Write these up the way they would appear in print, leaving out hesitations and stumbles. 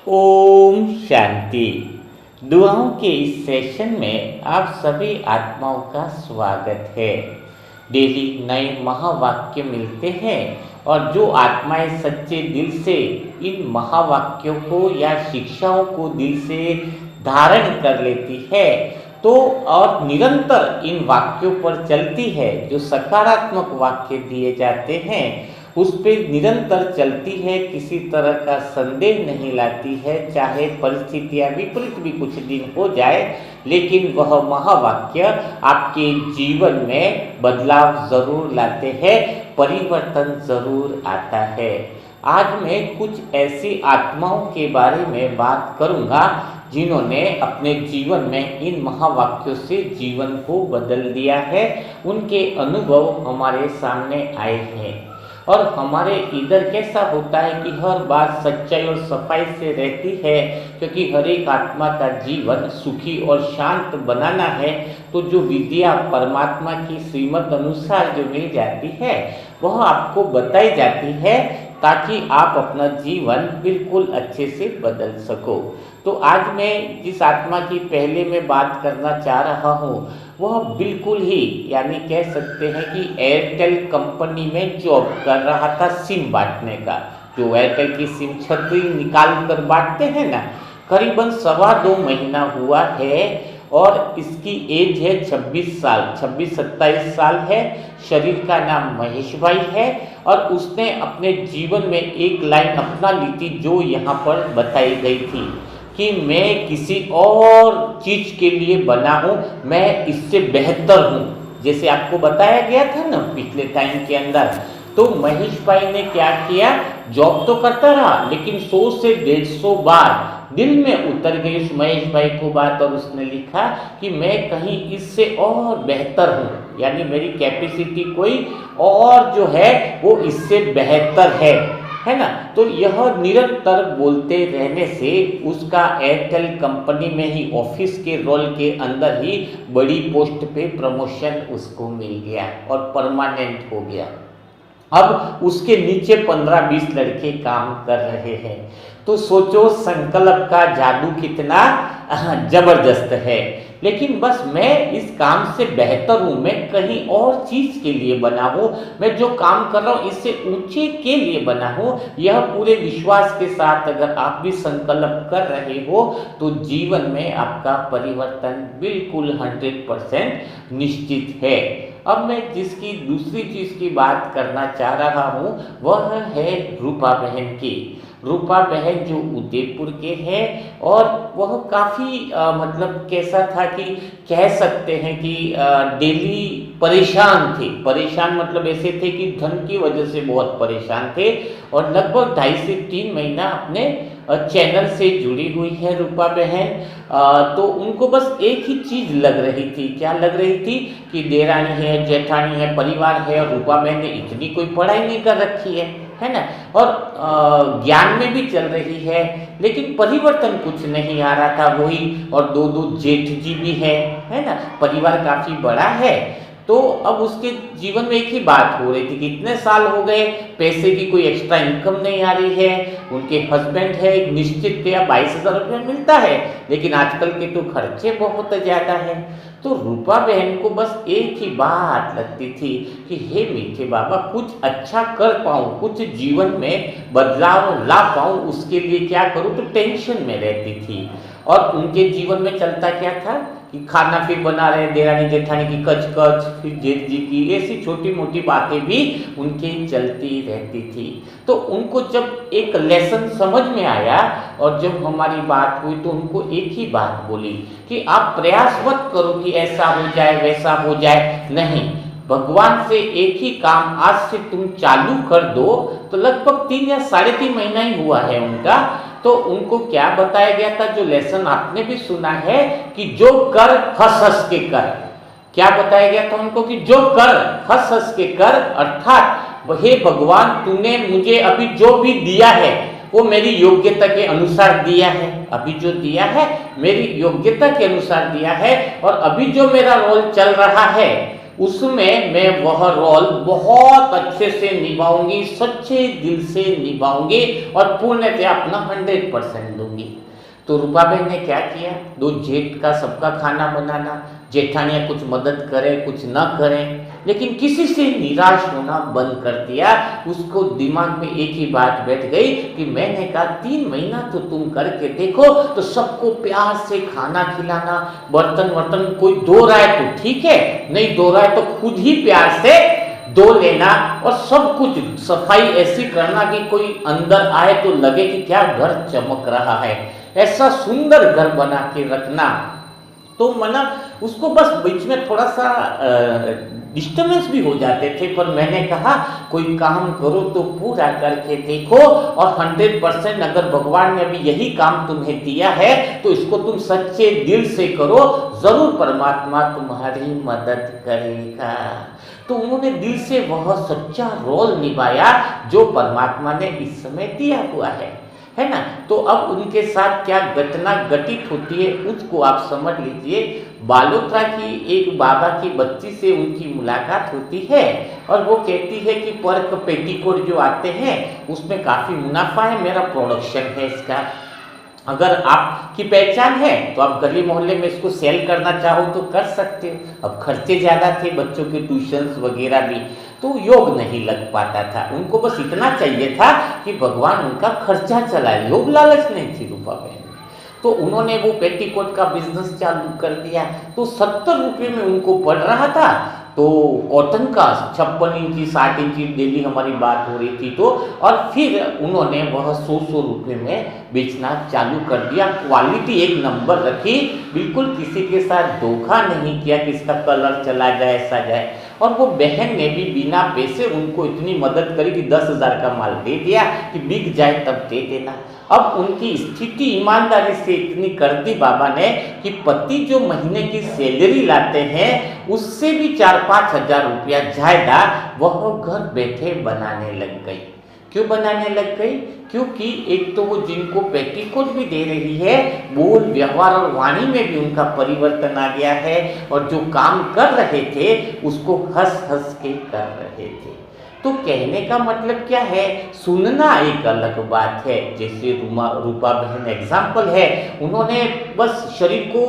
ओम शांति। दुआओं के इस सेशन में आप सभी आत्माओं का स्वागत है। डेली नए महावाक्य मिलते हैं और जो आत्माएं सच्चे दिल से इन महावाक्यों को या शिक्षाओं को दिल से धारण कर लेती है तो और निरंतर इन वाक्यों पर चलती है, जो सकारात्मक वाक्य दिए जाते हैं उस पर निरंतर चलती है, किसी तरह का संदेह नहीं लाती है, चाहे परिस्थितियां विपरीत भी कुछ दिन हो जाए, लेकिन वह महावाक्य आपके जीवन में बदलाव जरूर लाते हैं, परिवर्तन जरूर आता है। आज मैं कुछ ऐसी आत्माओं के बारे में बात करूंगा जिन्होंने अपने जीवन में इन महावाक्यों से जीवन को बदल दिया है। उनके अनुभव हमारे सामने आए हैं और हमारे इधर कैसा होता है कि हर बात सच्चाई और सफाई से रहती है, क्योंकि हर एक आत्मा का जीवन सुखी और शांत बनाना है। तो जो विद्या परमात्मा की श्रीमत अनुसार जो मिल जाती है वह आपको बताई जाती है ताकि आप अपना जीवन बिल्कुल अच्छे से बदल सको। तो आज मैं जिस आत्मा की पहले मैं बात करना चाह रहा हूँ वह बिल्कुल ही यानी कह सकते हैं कि एयरटेल कंपनी में जॉब कर रहा था सिम बांटने का। जो एयरटेल की सिम छतरी निकाल कर बांटते हैं ना, करीबन 2.25 महीना हुआ है और इसकी एज है 26-27 साल है। शरीर का नाम महेश भाई है और उसने अपने जीवन में एक लाइन अपना ली थी जो यहाँ पर बताई गई थी कि मैं किसी और चीज के लिए बना हूँ, मैं इससे बेहतर हूँ। जैसे आपको बताया गया था ना पिछले टाइम के अंदर, तो महेश भाई ने क्या किया, जॉब तो करता रहा लेकिन 100 से 150 बार दिल में उतर गई उस महेश भाई को बात और उसने लिखा कि मैं कहीं इससे और बेहतर हूँ, यानी मेरी कैपेसिटी कोई और जो है वो इससे बेहतर है ना। तो यह निरंतर बोलते रहने से उसका एयरटेल कंपनी में ही ऑफिस के रोल के अंदर ही बड़ी पोस्ट पे प्रमोशन उसको मिल गया और परमानेंट हो गया। अब उसके नीचे 15-20 लड़के काम कर रहे हैं। तो सोचो संकल्प का जादू कितना जबरदस्त है। लेकिन बस मैं इस काम से बेहतर हूँ, मैं कहीं और चीज के लिए बना हूँ, मैं जो काम कर रहा हूँ इससे ऊंचे के लिए बना हूँ। यह पूरे विश्वास के साथ अगर आप भी संकल्प कर रहे हो तो जीवन में आपका परिवर्तन बिल्कुल 100% निश्चित है। अब मैं जिसकी दूसरी चीज की बात करना चाह रहा हूँ वह है रूपा बहन की। रूपा बहन जो उदयपुर के हैं और वह काफ़ी मतलब कैसा था कि कह सकते हैं कि डेली परेशान थे। परेशान मतलब ऐसे थे कि धन की वजह से बहुत परेशान थे और लगभग 2.5 से 3 महीना अपने चैनल से जुड़ी हुई है रूपा बहन। तो उनको बस एक ही चीज़ लग रही थी, क्या लग रही थी कि देरानी है, जेठानी है, परिवार है और रूपा बहन ने इतनी कोई पढ़ाई नहीं कर रखी है ना, और ज्ञान में भी चल रही है लेकिन परिवर्तन कुछ नहीं आ रहा था वही। और 2 जेठ जी भी है ना, परिवार काफ़ी बड़ा है। तो अब उसके जीवन में एक ही बात हो रही थी कि इतने साल हो गए, पैसे की कोई एक्स्ट्रा इनकम नहीं आ रही है। उनके हस्बैंड है, एक निश्चित या 22,000 रुपया मिलता है, लेकिन आजकल के तो खर्चे बहुत ज़्यादा हैं। तो रूपा बहन को बस एक ही बात लगती थी कि हे मीठे बाबा कुछ अच्छा कर पाऊँ, कुछ जीवन में बदलाव ला पाऊँ, उसके लिए क्या करूँ। तो टेंशन में रहती थी और उनके जीवन में चलता क्या था कि खाना फिर बना रहे देरानी जेठानी की कच, फिर जेठ जी की, ऐसी छोटी मोटी बातें भी उनके चलती रहती थी। तो उनको जब एक लेसन समझ में आया और जब हमारी बात हुई तो उनको एक ही बात बोली कि आप प्रयास मत करो कि ऐसा हो जाए वैसा हो जाए, नहीं, भगवान से एक ही काम आज से तुम चालू कर दो। तो लगभग 3 या 3.5 महीना ही हुआ है उनका। तो उनको क्या बताया गया था, जो लेसन आपने भी सुना है कि जो कर हंस हंस के कर। क्या बताया गया था उनको कि जो कर हंस हंस के कर, अर्थात हे भगवान तूने मुझे अभी जो भी दिया है वो मेरी योग्यता के अनुसार दिया है। अभी जो दिया है मेरी योग्यता के अनुसार दिया है और अभी जो मेरा रोल चल रहा है उसमें मैं वह रोल बहुत अच्छे से निभाऊंगी, सच्चे दिल से निभाऊंगी और पूर्णतः अपना 100% दूंगी। तो रूपा बहन ने क्या किया, दो जेठ का सबका खाना बनाना, जेठानियाँ कुछ मदद करें कुछ न करें, लेकिन किसी से निराश होना बंद कर दिया। उसको दिमाग में एक ही बात बैठ गई कि मैंने कहा 3 महीना तो तुम करके देखो, तो सबको प्यार से खाना खिलाना, बर्तन वर्तन कोई धो रहा है तो ठीक है, नहीं धो रहा है तो खुद ही प्यार से धो लेना, और सब कुछ सफाई ऐसी करना कि कोई अंदर आए तो लगे कि क्या घर चमक रहा है, ऐसा सुंदर घर बना के रखना। तो मना उसको बस बीच में थोड़ा सा डिस्टर्बेंस भी हो जाते थे, पर मैंने कहा कोई काम करो तो पूरा करके देखो, और 100% अगर भगवान ने अभी यही काम तुम्हें दिया है तो इसको तुम सच्चे दिल से करो, जरूर परमात्मा तुम्हारी मदद करेगा। तो उन्होंने दिल से वह सच्चा रोल निभाया जो परमात्मा ने इस समय दिया हुआ है ना। तो अब उनके साथ क्या घटना घटित होती है उसको आप समझ लीजिए। बालोतरा की एक बाबा की बच्ची से उनकी मुलाकात होती है और वो कहती है कि पर्क पेटीकोट जो आते हैं उसमें काफ़ी मुनाफा है, मेरा प्रोडक्शन है इसका, अगर आपकी पहचान है तो आप गली मोहल्ले में इसको सेल करना चाहो तो कर सकते हो। अब खर्चे ज़्यादा थे, बच्चों के ट्यूशन्स वगैरह भी, तो योग नहीं लग पाता था। उनको बस इतना चाहिए था कि भगवान उनका खर्चा चलाए, लोभ लालच नहीं थी रूपा बहन। तो उन्होंने वो पेटीकोट का बिजनेस चालू कर दिया। तो 70 रुपये में उनको पड़ रहा था। तो कॉटन का 56 इंची 60 इंची डेली हमारी बात हो रही थी, तो और फिर उन्होंने वह 100 रुपये में बेचना चालू कर दिया। क्वालिटी एक नंबर रखी, बिल्कुल किसी के साथ धोखा नहीं किया कि इसका कलर चला जाए ऐसा जाए। और वो बहन ने भी बिना पैसे उनको इतनी मदद करी कि 10,000 का माल दे दिया कि बिक जाए तब दे देना। अब उनकी स्थिति ईमानदारी से इतनी कर दी बाबा ने कि पति जो महीने की सैलरी लाते हैं उससे भी 4-5 हज़ार रुपया ज़्यादा वह घर बैठे बनाने लग गई। क्यों बनाने लग गई? क्योंकि एक तो वो जिनको पेटीकोट भी दे रही है, बोल व्यवहार और वाणी में भी उनका परिवर्तन आ गया है, और जो काम कर रहे थे उसको हंस हंस के कर रहे थे। तो कहने का मतलब क्या है, सुनना एक अलग बात है। जैसे रूपा बहन एग्जाम्पल है, उन्होंने बस शरीर को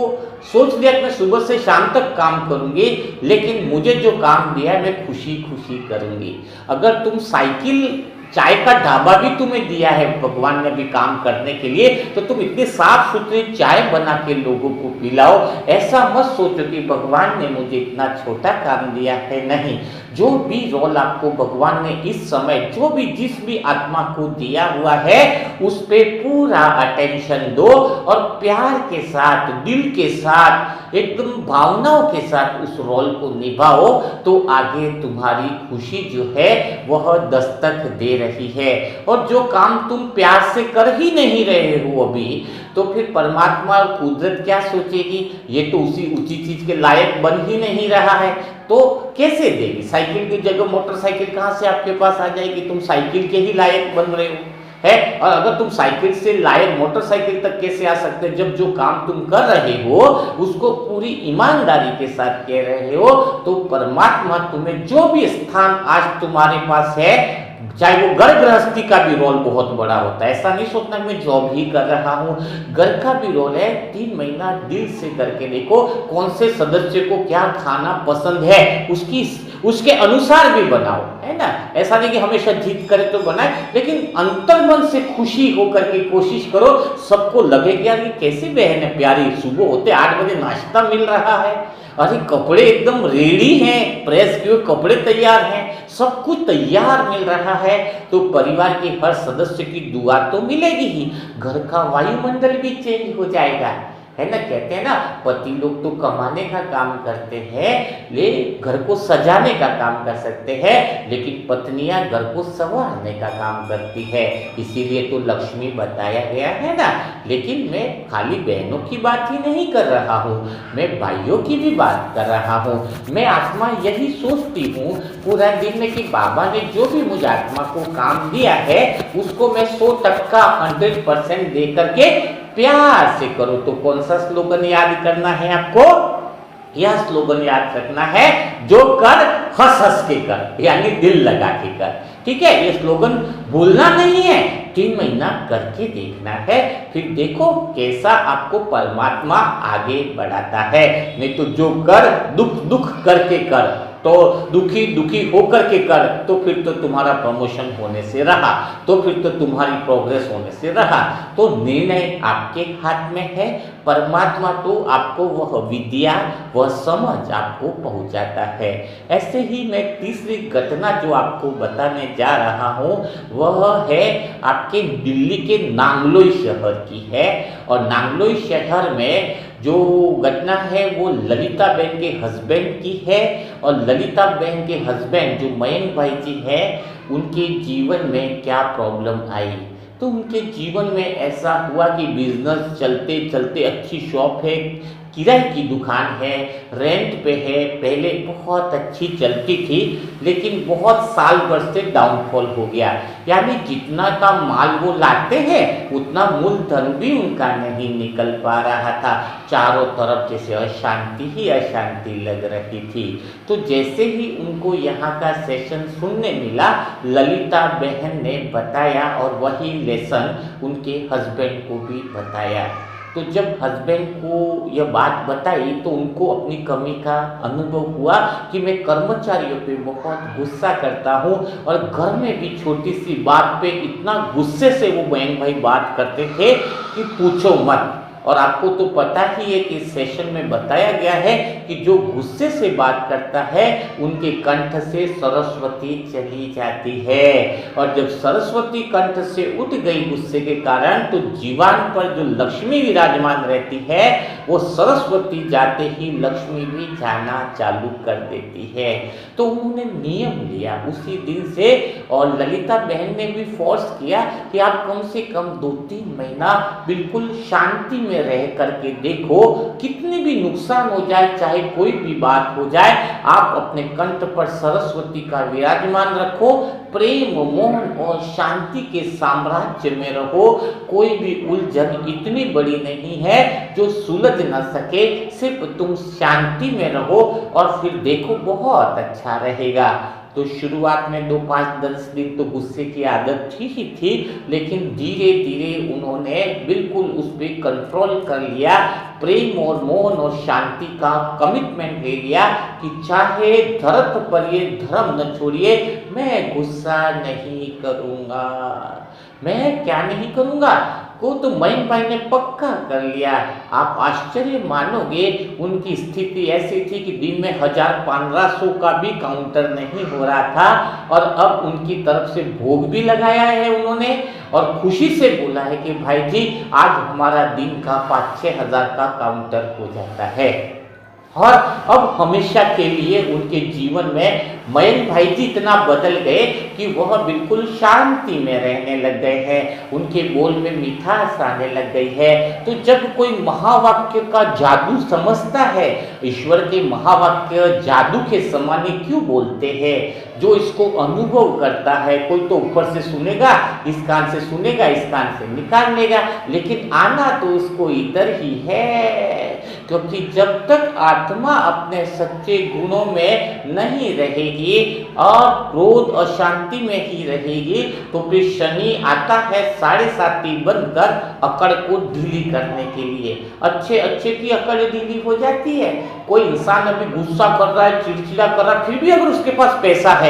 सोच लिया कि मैं सुबह से शाम तक काम करूंगी, लेकिन मुझे जो काम दिया है मैं खुशी खुशी करूंगी। अगर तुम साइकिल, चाय का ढाबा भी तुम्हें दिया है भगवान ने भी काम करने के लिए, तो तुम इतने साफ सुथरी चाय बना के लोगों को पिलाओ। ऐसा मत सोचो कि भगवान ने मुझे इतना छोटा काम दिया है, नहीं। जो भी रोल आपको भगवान ने इस समय जो भी जिस भी आत्मा को दिया हुआ है उस पे पूरा अटेंशन दो, और प्यार के साथ, दिल के साथ, एकदम भावनाओं के साथ उस रोल को निभाओ, तो आगे तुम्हारी खुशी जो है वह दस्तक दे रही है। और जो काम तुम प्यार से कर ही नहीं रहे हो अभी, तो फिर परमात्मा और कुदरत क्या सोचेगी, ये तो उसी ऊंची चीज के लायक बन ही नहीं रहा है, तो कैसे देगी? साइकिल की जगह मोटरसाइकिल कहाँ से आपके पास आ जाएगी? तुम साइकिल के ही लायक बन रहे हो है, और अगर तुम साइकिल से लायक मोटरसाइकिल तक कैसे आ सकते, जब जो काम तुम कर रहे हो उसको पूरी ईमानदारी के साथ कह रहे हो, तो परमात्मा तुम्हें जो भी स्थान आज तुम्हारे पास है, चाहे वो घर गृहस्थी का भी रोल बहुत बड़ा होता है। ऐसा नहीं सोचना मैं जॉब ही कर रहा हूँ, घर का भी रोल है। 3 महीना दिल से करके देखो, कौन से सदस्य को क्या खाना पसंद है उसके अनुसार भी बनाओ, है ना। ऐसा नहीं कि हमेशा जिद करे तो बनाए, लेकिन अंतर्मन से खुशी होकर के कोशिश करो। सबको लगे कि यार ये कैसी बहन है प्यारी, सुबह होते 8 बजे नाश्ता मिल रहा है, अरे कपड़े एकदम रेडी हैं, प्रेस किए कपड़े तैयार हैं, सब कुछ तैयार मिल रहा है, तो परिवार के हर सदस्य की दुआ तो मिलेगी ही, घर का वायुमंडल भी चेंज हो जाएगा, है ना। कहते हैं ना, पति लोग तो कमाने का काम करते हैं, ले घर को सजाने का काम कर सकते हैं, लेकिन पत्नियां घर को संवारने का काम करती है, इसीलिए तो लक्ष्मी बताया गया है ना। लेकिन मैं खाली बहनों की बात ही नहीं कर रहा हूँ, मैं भाइयों की भी बात कर रहा हूँ। मैं आत्मा यही सोचती हूँ पूरा दिन में कि बाबा ने जो भी मुझे आत्मा को काम दिया है उसको मैं 100% 100% दे करके प्यार से करो। तो कौन सा स्लोगन याद करना है आपको? यह स्लोगन याद रखना है, जो कर हंस हंस के कर, यानी दिल लगा के कर। ठीक है, ये स्लोगन भूलना नहीं है, 3 महीना करके देखना है, फिर देखो कैसा आपको परमात्मा आगे बढ़ाता है। नहीं तो जो कर दुख दुख करके कर, तो दुखी दुखी होकर के कर, तो फिर तो तुम्हारा प्रमोशन होने से रहा, तो फिर तो तुम्हारी प्रोग्रेस होने से रहा। तो निर्णय आपके हाथ में है, परमात्मा तो आपको वह विद्या वह समझ आपको पहुंचाता है। ऐसे ही मैं तीसरी घटना जो आपको बताने जा रहा हूँ वह है आपके दिल्ली के नांगलोई शहर की है। और नांगलोई शहर में जो घटना है वो ललिता बहन के हस्बैंड की है। और ललिता बहन के हस्बैंड जो मयंक भाई जी हैं, उनके जीवन में क्या प्रॉब्लम आई। तो उनके जीवन में ऐसा हुआ कि बिजनेस चलते चलते, अच्छी शॉप है, किराए की दुकान है, रेंट पे है, पहले बहुत अच्छी चलती थी, लेकिन बहुत साल भर से डाउनफॉल हो गया। यानी जितना का माल वो लाते हैं उतना मूलधन भी उनका नहीं निकल पा रहा था। चारों तरफ जैसे अशांति ही अशांति लग रही थी। तो जैसे ही उनको यहाँ का सेशन सुनने मिला, ललिता बहन ने बताया और वही लेसन उनके हस्बैंड को भी बताया। तो जब हस्बैंड को यह बात बताई तो उनको अपनी कमी का अनुभव हुआ कि मैं कर्मचारियों पे बहुत गुस्सा करता हूँ, और घर में भी छोटी सी बात पे इतना गुस्से से वो मयंक भाई बात करते थे कि पूछो मत। और आपको तो पता ही है कि इस सेशन में बताया गया है कि जो गुस्से से बात करता है उनके कंठ से सरस्वती चली जाती है। और जब सरस्वती कंठ से उठ गई गुस्से के कारण, तो जीवन पर जो लक्ष्मी विराजमान रहती है वो सरस्वती जाते ही लक्ष्मी भी जाना चालू कर देती है। तो उन्होंने नियम लिया उसी दिन से, और ललिता बहन ने भी फोर्स किया कि आप कम से कम 2-3 महीना बिल्कुल शांति में रह करके देखो, कितनी भी नुकसान हो जाए, चाहे कोई भी बात हो जाए, आप अपने कंठ पर सरस्वती का विराजमान रखो, प्रेम मोहन और शांति के साम्राज्य में रहो। कोई भी उलझन इतनी बड़ी नहीं है जो सुलझ न सके, सिर्फ तुम शांति में रहो और फिर देखो बहुत अच्छा रहेगा। तो शुरुआत में 2-5-10 दिन तो गुस्से की आदत थी ही थी, लेकिन धीरे धीरे उन्होंने बिल्कुल उस पर कंट्रोल कर लिया, प्रेम और मोहन और शांति का कमिटमेंट ले लिया कि चाहे धरत पर ये धर्म न छोड़िए, मैं गुस्सा नहीं करूँगा। मैं क्या नहीं करूँगा को तो मयंक भाई ने पक्का कर लिया। आप आश्चर्य मानोगे, उनकी स्थिति ऐसी थी कि दिन में 1000-1500 का भी काउंटर नहीं हो रहा था, और अब उनकी तरफ से भोग भी लगाया है उन्होंने, और खुशी से बोला है कि भाई जी आज हमारा दिन का 5-6 हज़ार का काउंटर हो जाता है। और अब हमेशा के लिए उनके जीवन में मयंक भाई जी इतना बदल गए कि वह बिल्कुल शांति में रहने लग गए हैं, उनके बोल में मिठास आने लग गई है। तो जब कोई महावाक्य का जादू समझता है, ईश्वर के महावाक्य जादू के समान ही क्यों बोलते हैं, जो इसको अनुभव करता है, कोई तो ऊपर से सुनेगा, इस कान से सुनेगा, इस कान से निकाल लेगा, लेकिन आना तो उसको इधर ही है। क्योंकि जब तक आत्मा अपने सच्चे गुणों में नहीं रहेगी और क्रोध और शांति में ही रहेगी, तो फिर शनि आता है 7.5 बनकर अकड़ को ढीली करने के लिए। अच्छे अच्छे की अकड़ ढीली हो जाती है। कोई इंसान अभी गुस्सा कर रहा है, चिड़चिड़ा कर रहा है, फिर भी अगर उसके पास पैसा है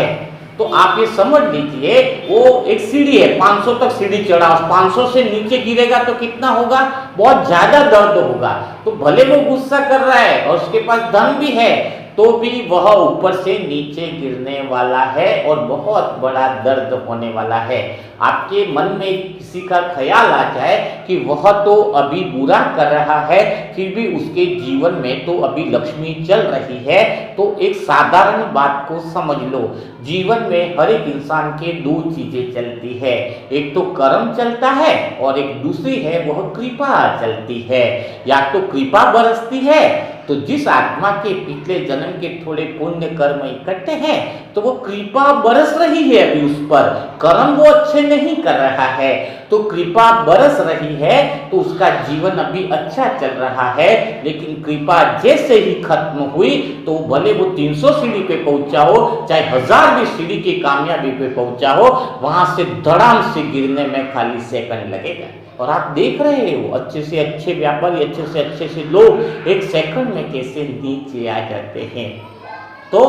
तो आप ये समझ लीजिए वो एक सीढ़ी है, 500 तक सीढ़ी चढ़ा, 500 से नीचे गिरेगा तो कितना होगा, बहुत ज्यादा दर्द होगा। तो भले वो गुस्सा कर रहा है और उसके पास धन भी है, तो भी वह ऊपर से नीचे गिरने वाला है और बहुत बड़ा दर्द होने वाला है। आपके मन में किसी का ख्याल आ जाए कि वह तो अभी बुरा कर रहा है, फिर भी उसके जीवन में तो अभी लक्ष्मी चल रही है, तो एक साधारण बात को समझ लो, जीवन में हर एक इंसान के 2 चीजें चलती है, एक तो कर्म चलता है और एक दूसरी है वह कृपा चलती है। या तो कृपा बरसती है, तो जिस आत्मा के पिछले जन्म के थोड़े पुण्य कर्म इकट्ठे हैं तो वो कृपा बरस रही है अभी उस पर, कर्म वो अच्छे नहीं कर रहा है। तो कृपा बरस रही है तो उसका जीवन अभी अच्छा चल रहा है, लेकिन कृपा जैसे ही खत्म हुई तो भले वो 300 सीढ़ी पे पहुंचा हो, चाहे 1000 भी सीढ़ी की कामयाबी पे पहुंचा हो, वहां से धड़ाम से गिरने में खाली सेकंड लगेगा। और आप देख रहे हो अच्छे से अच्छे व्यापारी, अच्छे से लोग एक सेकंड में कैसे नीचे आ जाते हैं। तो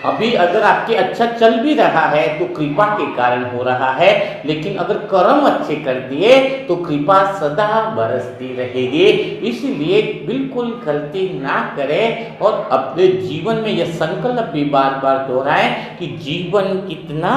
अभी अगर आपके अच्छा चल भी रहा है तो कृपा के कारण हो रहा है, लेकिन अगर कर्म अच्छे कर दिए तो कृपा सदा बरसती रहेगी। इसलिए बिल्कुल गलती ना करें और अपने जीवन में यह संकल्प भी बार बार दोहराएं कि जीवन कितना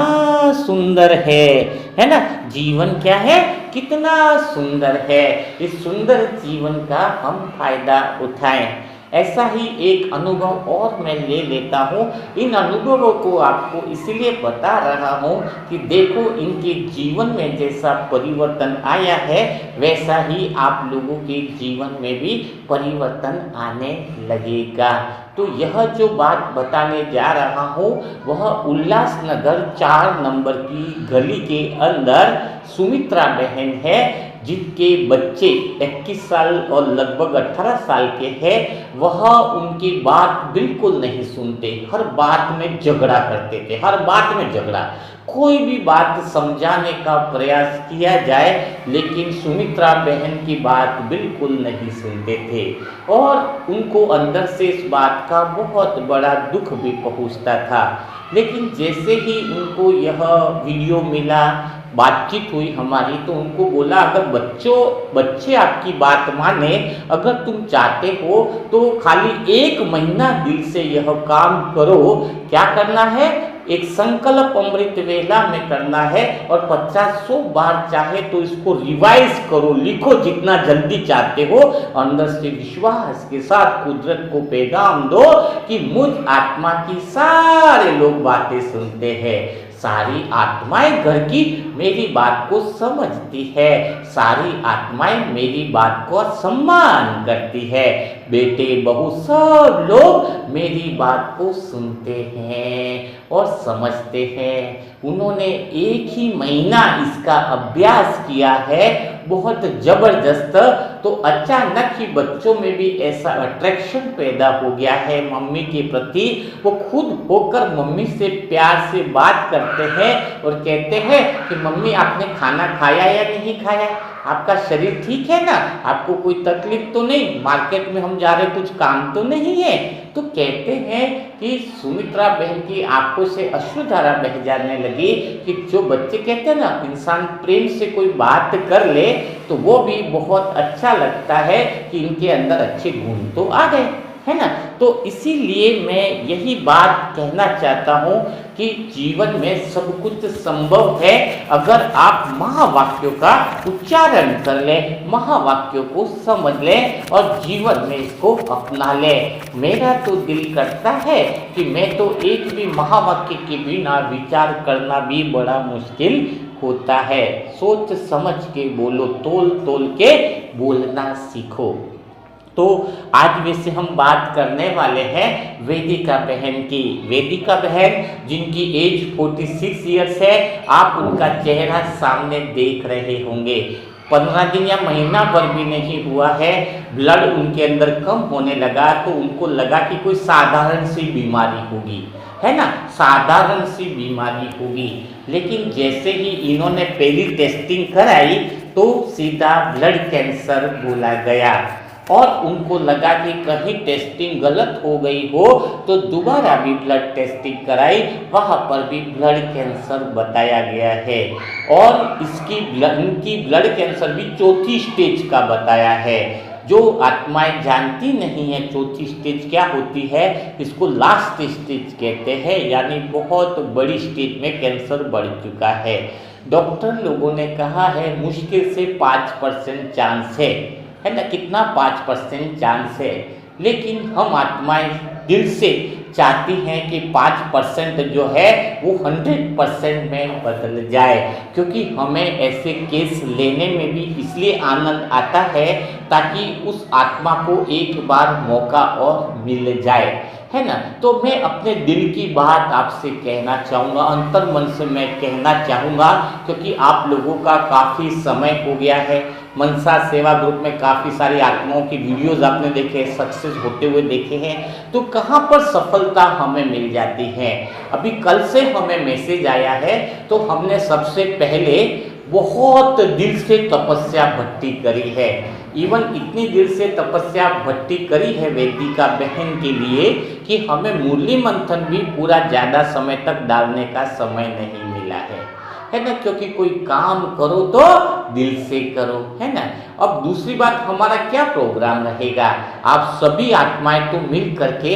सुंदर है ना। जीवन क्या है, कितना सुंदर है। इस सुंदर जीवन का हम फायदा उठाएं। ऐसा ही एक अनुभव और मैं ले लेता हूँ। इन अनुभवों को आपको इसलिए बता रहा हूँ कि देखो इनके जीवन में जैसा परिवर्तन आया है वैसा ही आप लोगों के जीवन में भी परिवर्तन आने लगेगा। तो यह जो बात बताने जा रहा हूँ वह उल्लासनगर 4 नंबर की गली के अंदर सुमित्रा बहन है, जिनके बच्चे 21 साल और लगभग 18 साल के हैं। वह उनकी बात बिल्कुल नहीं सुनते, हर बात में झगड़ा करते थे, हर बात में झगड़ा। कोई भी बात समझाने का प्रयास किया जाए लेकिन सुमित्रा बहन की बात बिल्कुल नहीं सुनते थे और उनको अंदर से इस बात का बहुत बड़ा दुख भी पहुंचता था। लेकिन जैसे ही उनको यह वीडियो मिला, बातचीत हुई हमारी, तो उनको बोला अगर बच्चे आपकी बात माने, अगर तुम चाहते हो तो खाली 1 महीना दिल से यह काम करो। क्या करना है, एक संकल्प अमृत वेला में करना है और 50-100 बार चाहे तो इसको रिवाइज करो, लिखो जितना जल्दी चाहते हो। अंदर से विश्वास के साथ कुदरत को पैगाम दो कि मुझ आत्मा की सारे लोग बातें सुनते हैं, सारी आत्माएं घर की मेरी बात को समझती है, सारी आत्माएं मेरी बात को सम्मान करती है, बेटे बहू सब लोग मेरी बात को सुनते हैं और समझते हैं। उन्होंने 1 ही महीना इसका अभ्यास किया है, बहुत जबरदस्त। तो अचानक ही बच्चों में भी ऐसा अट्रैक्शन पैदा हो गया है मम्मी के प्रति। वो खुद होकर मम्मी से प्यार से बात करते हैं और कहते हैं कि मम्मी आपने खाना खाया या नहीं खाया, आपका शरीर ठीक है ना, आपको कोई तकलीफ तो नहीं, मार्केट में हम जा रहे कुछ काम तो नहीं है। तो कहते हैं कि सुमित्रा बहन की आंखों से अश्रुधारा बह जाने लगी कि जो बच्चे कहते हैं ना इंसान प्रेम से कोई बात कर ले तो वो भी बहुत अच्छा लगता है कि इनके अंदर अच्छे गुण तो आ गए, है ना। तो इसीलिए मैं यही बात कहना चाहता हूँ कि जीवन में सब कुछ संभव है अगर आप महावाक्यों का उच्चारण कर लें, महावाक्यों को समझ लें और जीवन में इसको अपना लें। मेरा तो दिल करता है कि मैं तो एक भी महावाक्य के बिना विचार करना भी बड़ा मुश्किल होता है। सोच समझ के बोलो, तोल तोल के बोलना सीखो। तो आज वैसे हम बात करने वाले हैं वेदिका बहन की। वेदिका बहन जिनकी एज 46 ईयर्स है, आप उनका चेहरा सामने देख रहे होंगे। 15 दिन या महीना भर भी नहीं हुआ है, ब्लड उनके अंदर कम होने लगा तो उनको लगा कि कोई साधारण सी बीमारी होगी, है ना, साधारण सी बीमारी होगी। लेकिन जैसे ही इन्होंने पहली टेस्टिंग कराई तो सीधा ब्लड कैंसर बोला गया और उनको लगा कि कहीं टेस्टिंग गलत हो गई हो तो दोबारा भी ब्लड टेस्टिंग कराई, वहाँ पर भी ब्लड कैंसर बताया गया है और इनकी ब्लड कैंसर भी 4थी स्टेज का बताया है। जो आत्माएं जानती नहीं है 4थी स्टेज क्या होती है, इसको लास्ट स्टेज कहते हैं, यानी बहुत बड़ी स्टेज में कैंसर बढ़ चुका है। डॉक्टर लोगों ने कहा है मुश्किल से 5% चांस है ना, कितना 5% चांस है। लेकिन हम आत्माएं दिल से चाहती हैं कि 5% जो है वो 100% में बदल जाए, क्योंकि हमें ऐसे केस लेने में भी इसलिए आनंद आता है ताकि उस आत्मा को एक बार मौका और मिल जाए, है ना। तो मैं अपने दिल की बात आपसे कहना चाहूँगा, अंतर मन से मैं कहना चाहूँगा, क्योंकि आप लोगों का काफ़ी समय हो गया है। मनसा सेवा ग्रुप में काफ़ी सारी आत्माओं की वीडियोस आपने देखे, सक्सेस होते हुए देखे हैं। तो कहाँ पर सफलता हमें मिल जाती है? अभी कल से हमें मैसेज आया है, तो हमने सबसे पहले बहुत दिल से तपस्या भट्टी करी है। इवन इतनी दिल से तपस्या भट्टी करी है वेदिका बहन के लिए कि हमें मुरली मंथन भी पूरा ज़्यादा समय तक डालने का समय नहीं मिला है ना। क्योंकि कोई काम करो तो दिल से करो, है ना। अब दूसरी बात, हमारा क्या प्रोग्राम रहेगा? आप सभी आत्माएं तो मिल करके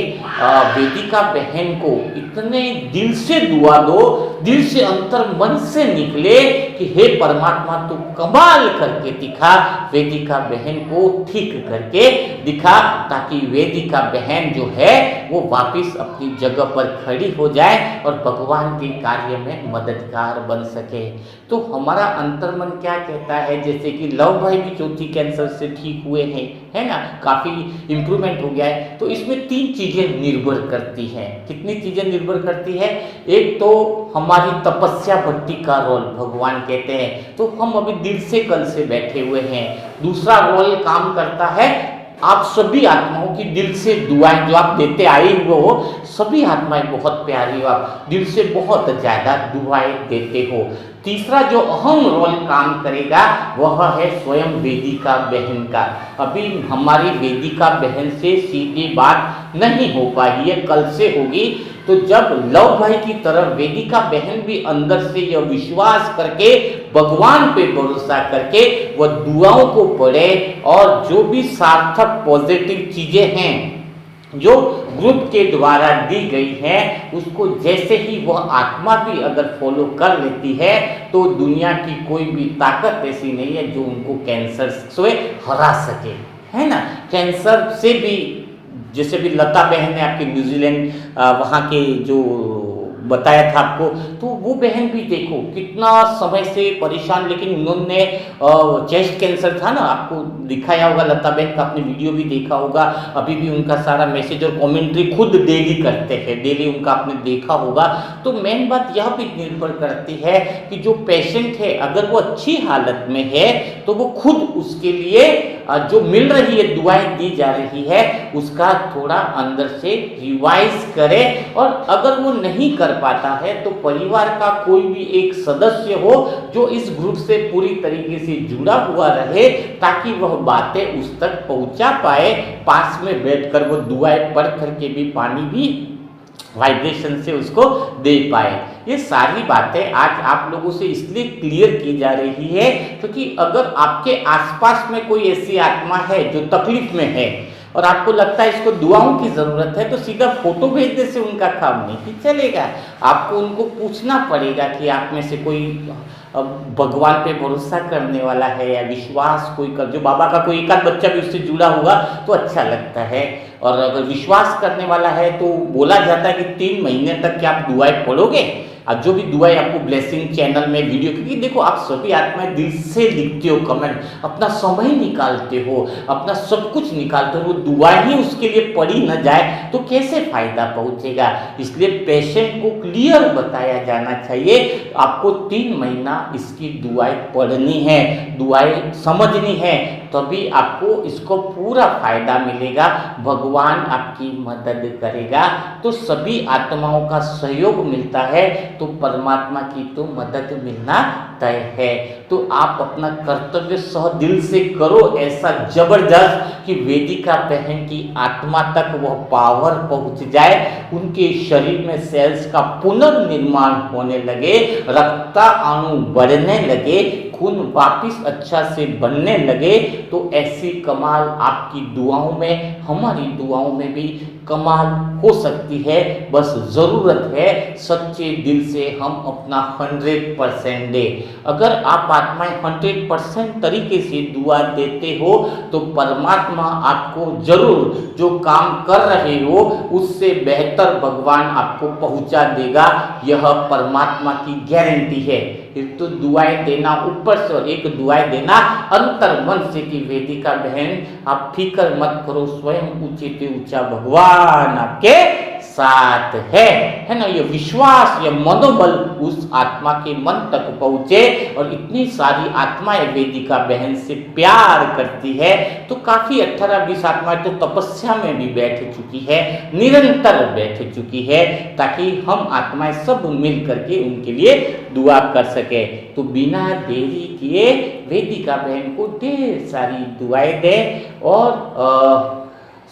वेदिका बहन को इतने दिल से दुआ दो, दिल से अंतर मन से निकले कि हे परमात्मा तू कमाल करके दिखा, वेदिका बहन को ठीक करके दिखा, ताकि वेदिका बहन जो है वो वापस अपनी जगह पर खड़ी हो जाए और भगवान के कार्य में मददगार बन सके। तो हमारा अंतर्मन क्या कहता है? जैसे कि लव भाई भी चौथी कैंसर से ठीक हुए हैं, है ना, काफ़ी इम्प्रूवमेंट हो गया है। तो इसमें 3 चीज़ें निर्भर करती हैं। कितनी चीज़ें निर्भर करती है? एक तो हमारी तपस्या भक्ति का रोल भगवान कहते हैं, तो हम अभी दिल से कल से बैठे हुए हैं। दूसरा रोल काम करता है आप सभी आत्माओं की दिल से दुआएं जो आप देते आए हुए हो, सभी आत्माएं बहुत प्यारी हो, आप दिल से बहुत ज़्यादा दुआएं देते हो। तीसरा जो अहम रोल काम करेगा वह है स्वयं वेदिका बहन का। अभी हमारी वेदिका बहन से सीधी बात नहीं हो पाई है, कल से होगी। तो जब लव भाई की तरफ वेदिका बहन भी अंदर से यह विश्वास करके भगवान पे भरोसा करके वह दुआओं को पढ़े और जो भी सार्थक पॉजिटिव चीजें हैं जो ग्रुप के द्वारा दी गई है उसको जैसे ही वह आत्मा भी अगर फॉलो कर लेती है तो दुनिया की कोई भी ताकत ऐसी नहीं है जो उनको कैंसर से हरा सके, है ना। कैंसर से भी जैसे भी लता बहन ने आपके न्यूजीलैंड वहाँ के जो बताया था आपको, तो वो बहन भी देखो कितना समय से परेशान, लेकिन उन्होंने चेस्ट कैंसर था ना, आपको दिखाया होगा, लता बहन का आपने वीडियो भी देखा होगा। अभी भी उनका सारा मैसेज और कमेंट्री खुद डेली करते हैं, डेली उनका आपने देखा होगा। तो मेन बात यह भी निर्भर करती है कि जो पेशेंट है अगर वो अच्छी हालत में है तो वो खुद उसके लिए जो मिल रही है दुआएं दी जा रही है उसका थोड़ा अंदर से रिवाइज करे, और अगर वो नहीं कर पाता है तो परिवार का कोई भी एक सदस्य हो जो इस ग्रुप से पूरी तरीके से जुड़ा हुआ रहे ताकि वह बातें उस तक पहुंचा पाए, पास में बैठकर वो दुआएं पढ़ करके भी पानी भी वाइब्रेशन से उसको दे पाए। ये सारी बातें आज आप लोगों से इसलिए क्लियर की जा रही है क्योंकि अगर आपके आसपास में कोई ऐसी आत्मा है जो तकलीफ में है और आपको लगता है इसको दुआओं की ज़रूरत है, तो सीधा फोटो भेजने से उनका काम नहीं चलेगा। आपको उनको पूछना पड़ेगा कि आप में से कोई भगवान पे भरोसा करने वाला है या विश्वास कोई कर, जो बाबा का कोई एक आध बच्चा भी उससे जुड़ा होगा तो अच्छा लगता है। और अगर विश्वास करने वाला है तो बोला जाता है कि 3 महीने तक क्या आप दुआएं पढ़ोगे, और जो भी दुआएं आपको ब्लेसिंग चैनल में वीडियो, क्योंकि देखो आप सभी आत्माएं दिल से लिखते हो कमेंट, अपना समय निकालते हो, अपना सब कुछ निकालते हो, वो दुआएं ही उसके लिए पढ़ी न जाए तो कैसे फायदा पहुंचेगा। इसलिए पेशेंट को क्लियर बताया जाना चाहिए आपको 3 महीना इसकी दुआएं पढ़नी है, दुआएं समझनी है, तभी आपको इसको पूरा फायदा मिलेगा, भगवान आपकी मदद करेगा। तो सभी आत्माओं का सहयोग मिलता है तो परमात्मा की तो मदद मिलना तय है। तो आप अपना कर्तव्य सह दिल से करो ऐसा जबरदस्त कि वेदिका बहन की आत्मा तक वह पावर पहुंच जाए, उनके शरीर में सेल्स का पुनर्निर्माण होने लगे, रक्त अणु बढ़ने लगे, खून वापस अच्छा से बनने लगे तो ऐसी कमाल आपकी दुआओं में, हमारी दुआओं में भी कमाल हो सकती है। बस ज़रूरत है सच्चे दिल से हम अपना 100% दें। अगर आप आत्माएं 100% तरीके से दुआ देते हो तो परमात्मा आपको जरूर जो काम कर रहे हो उससे बेहतर भगवान आपको पहुंचा देगा। यह परमात्मा की गारंटी है। एक तो दुआएं देना ऊपर से और एक दुआएं देना अंतर मन से की वेदिका बहन, आप फिक्र मत करो, स्वयं ऊंचे पे ऊंचा भगवान आपके साथ है ना। ये विश्वास, ये मनोबल उस आत्मा के मन तक पहुंचे और इतनी सारी आत्माएं वेदिका बहन से प्यार करती है तो काफी 18-20 आत्माएं तो तपस्या में भी बैठ चुकी है, निरंतर बैठ चुकी है, ताकि हम आत्माएं सब मिल करके उनके लिए दुआ कर सके। तो बिना देरी किए वेदिका बहन को ढेर सारी दुआएं दें और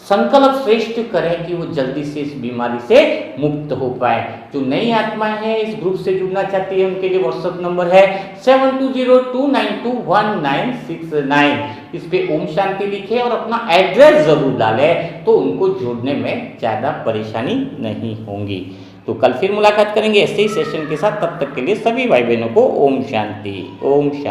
संकल्प श्रेष्ठ करें कि वो जल्दी से इस बीमारी से मुक्त हो पाए। जो नई आत्माएं हैं इस ग्रुप से जुड़ना चाहती है उनके लिए व्हाट्सएप नंबर है 7202921969। इस पे ओम शांति लिखे और अपना एड्रेस जरूर डालें तो उनको जोड़ने में ज़्यादा परेशानी नहीं होगी। तो कल फिर मुलाकात करेंगे ऐसे ही सेशन के साथ। तब तक के लिए सभी भाई बहनों को ओम शांति, ओम शांति।